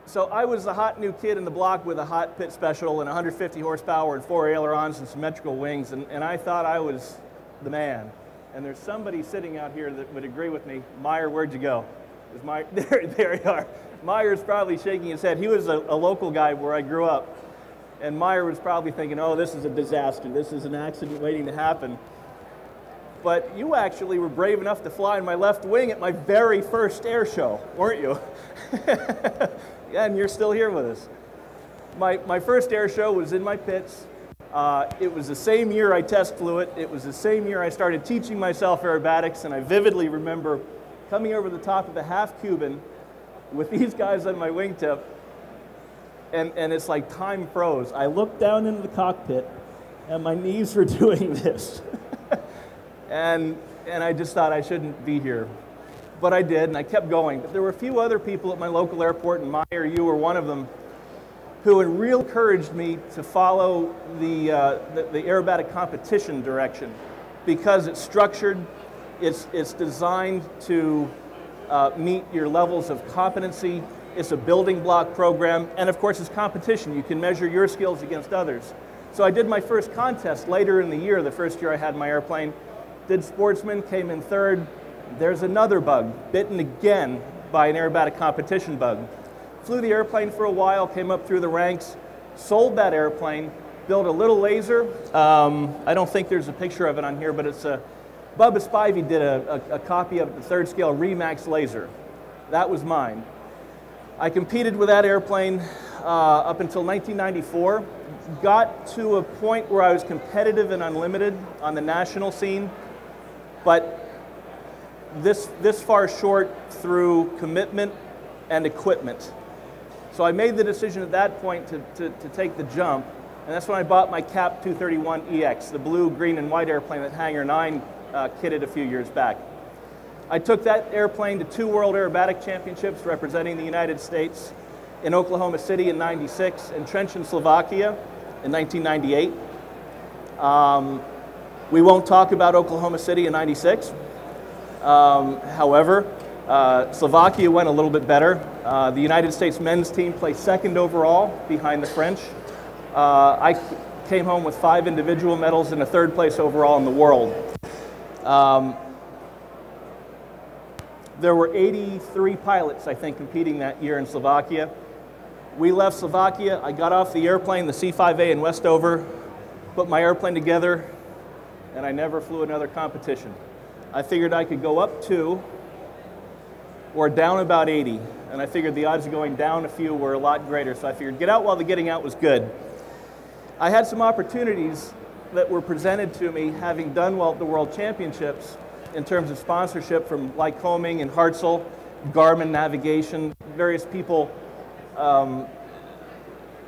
So I was the hot new kid in the block with a hot pit special and 150 horsepower and 4 ailerons and symmetrical wings, and I thought I was the man. And there's somebody sitting out here that would agree with me. Meyer, where'd you go? There you are. Meyer's probably shaking his head. He was a local guy where I grew up. And Meyer was probably thinking, oh, this is a disaster. This is an accident waiting to happen. But you actually were brave enough to fly in my left wing at my very first air show, weren't you? Yeah, and you're still here with us. My first air show was in my pits. It was the same year I test flew it. It was the same year I started teaching myself aerobatics, and I vividly remember coming over the top of a half Cuban with these guys on my wingtip, and it's like time froze. I looked down into the cockpit, and my knees were doing this. and I just thought I shouldn't be here. But I did, and I kept going. But there were a few other people at my local airport, and Meyer, you were one of them, who had really encouraged me to follow the aerobatic competition direction, because it's structured, it's designed to meet your levels of competency, it's a building block program, and of course it's competition. You can measure your skills against others. So I did my first contest later in the year, the first year I had my airplane, did sportsman, came in third. There's another bug, bitten again by an aerobatic competition bug. Flew the airplane for a while, came up through the ranks, sold that airplane, built a little laser. I don't think there's a picture of it on here, but it's a, Bubba Spivey did a copy of it, the third scale Remax laser. That was mine. I competed with that airplane up until 1994. Got to a point where I was competitive and unlimited on the national scene, but this far short through commitment and equipment. So I made the decision at that point to take the jump, and that's when I bought my CAP 231EX, the blue, green, and white airplane that Hangar 9 kitted a few years back. I took that airplane to 2 World Aerobatic Championships representing the United States in Oklahoma City in '96 and Trenčín, Slovakia in 1998. We won't talk about Oklahoma City in '96. However, Slovakia went a little bit better. The United States men's team placed second overall behind the French. I came home with 5 individual medals and a 3rd place overall in the world. There were 83 pilots, I think, competing that year in Slovakia. We left Slovakia. I got off the airplane, the C-5A in Westover, put my airplane together, and I never flew another competition. I figured I could go up 2 or down about 80, and I figured the odds of going down a few were a lot greater, so I figured get out while the getting out was good. I had some opportunities that were presented to me having done well at the World Championships in terms of sponsorship from Lycoming and Hartzell, Garmin Navigation. Various people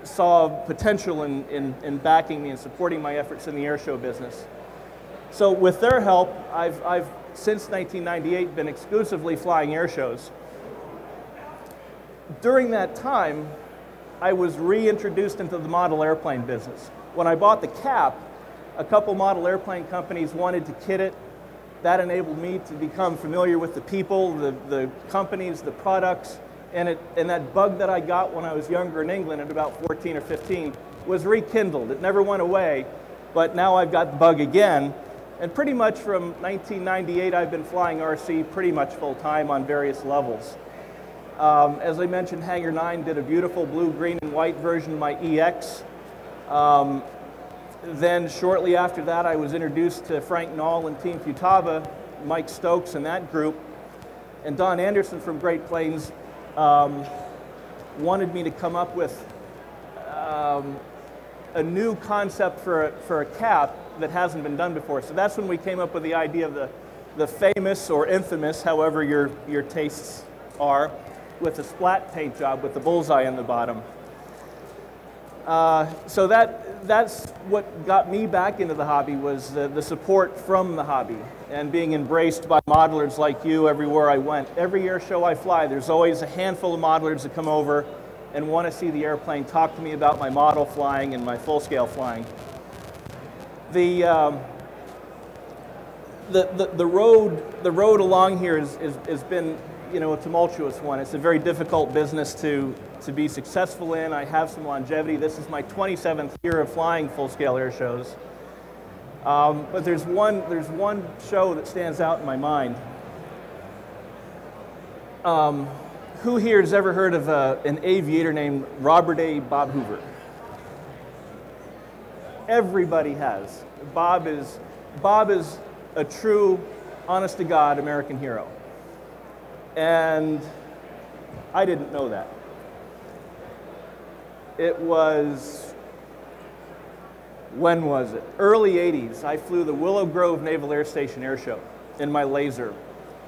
saw potential in backing me and supporting my efforts in the airshow business. So with their help, I've since 1998 been exclusively flying air shows. During that time, I was reintroduced into the model airplane business. When I bought the CAP, a couple model airplane companies wanted to kit it. That enabled me to become familiar with the people, the companies, the products, and that bug that I got when I was younger in England at about 14 or 15 was rekindled. It never went away, but now I've got the bug again. And pretty much from 1998, I've been flying RC pretty much full time on various levels. As I mentioned, Hangar 9 did a beautiful blue, green, and white version of my EX. Then shortly after that, I was introduced to Frank Knoll and Team Futaba, Mike Stokes and that group, and Don Anderson from Great Plains wanted me to come up with a new concept for a cap that hasn't been done before. So that's when we came up with the idea of the famous or infamous, however your tastes are, with a splat paint job with the bullseye on the bottom. So that's what got me back into the hobby, was the support from the hobby and being embraced by modelers like you everywhere I went. Every air show I fly, there's always a handful of modelers that come over and want to see the airplane, talk to me about my model flying and my full-scale flying. The road along here has been a tumultuous one. It's a very difficult business to be successful in. I have some longevity. This is my 27th year of flying full-scale air shows. But there's one show that stands out in my mind. Who here has ever heard of an aviator named Robert A. Bob Hoover? Everybody has. Bob is a true, honest-to-God American hero. And I didn't know that. It was, when was it? Early 80s. I flew the Willow Grove Naval Air Station Air Show in my Laser.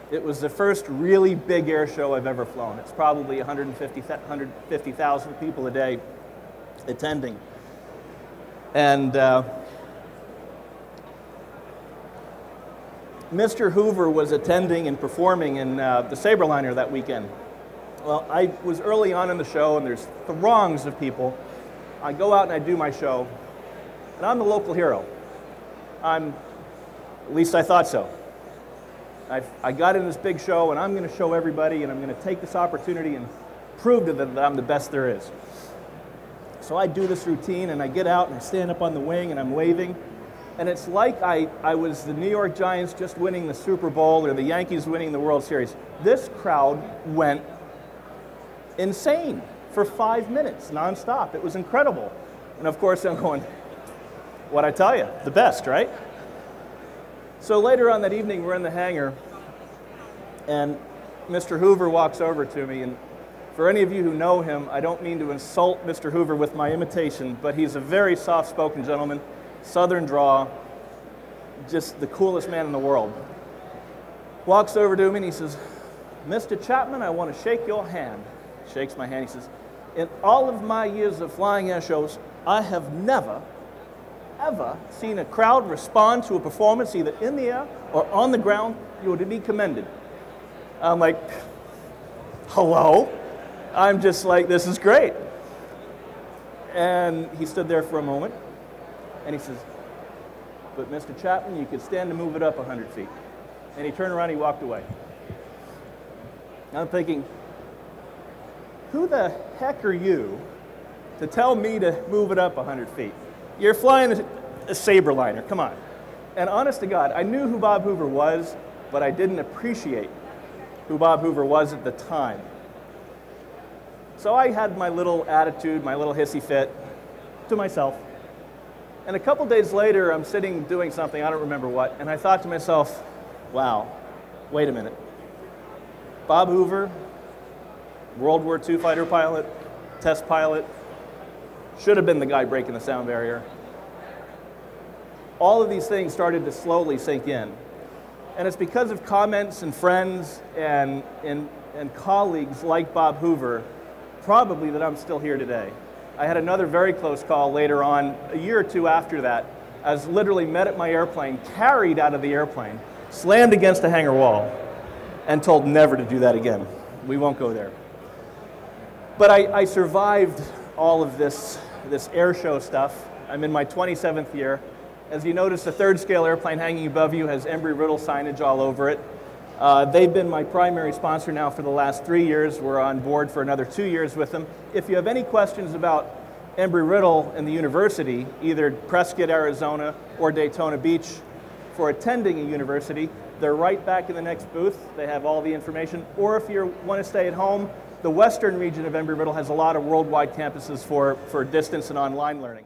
It was the first really big air show I've ever flown. It's probably 150,000 people a day attending. And Mr. Hoover was attending and performing in the Sabreliner that weekend. Well, I was early on in the show, and there's throngs of people. I go out and I do my show, and I'm the local hero. At least I thought so. I got in this big show, and I'm going to show everybody, and I'm going to take this opportunity and prove to them that I'm the best there is. So I do this routine, and I get out, and I stand up on the wing, and I'm waving. And it's like I was the New York Giants just winning the Super Bowl or the Yankees winning the World Series. This crowd went insane for 5 minutes, nonstop. It was incredible. And of course, I'm going, what'd I tell you? The best, right? So later on that evening, we're in the hangar, and Mr. Hoover walks over to me. And for any of you who know him, I don't mean to insult Mr. Hoover with my imitation, but he's a very soft-spoken gentleman. Southern draw, just the coolest man in the world. Walks over to me and he says, "Mr. Chapman, I want to shake your hand." Shakes my hand. He says, "In all of my years of flying air shows, I have never, ever seen a crowd respond to a performance either in the air or on the ground. You are to be commended." I'm like, hello? I'm just like, this is great. And he stood there for a moment. And he says, "But Mr. Chapman, you could stand to move it up 100 feet. And he turned around and he walked away. I'm thinking, who the heck are you to tell me to move it up 100 feet? You're flying a Sabreliner, come on. And honest to God, I knew who Bob Hoover was, but I didn't appreciate who Bob Hoover was at the time. So I had my little attitude, my little hissy fit to myself. And a couple days later, I'm sitting doing something, I don't remember what, and I thought to myself, wow, wait a minute. Bob Hoover, World War II fighter pilot, test pilot, should have been the guy breaking the sound barrier. All of these things started to slowly sink in. And it's because of comments and friends and colleagues like Bob Hoover, probably, that I'm still here today. I had another very close call later on, a year or two after that. I was literally met at my airplane, carried out of the airplane, slammed against a hangar wall, and told never to do that again. We won't go there. But I survived all of this air show stuff. I'm in my 27th year. As you notice, the third scale airplane hanging above you has Embry-Riddle signage all over it. They've been my primary sponsor now for the last 3 years. We're on board for another 2 years with them. If you have any questions about Embry-Riddle and the university, either Prescott, Arizona, or Daytona Beach, for attending a university, they're right back in the next booth. They have all the information. Or if you want to stay at home, the western region of Embry-Riddle has a lot of worldwide campuses for distance and online learning.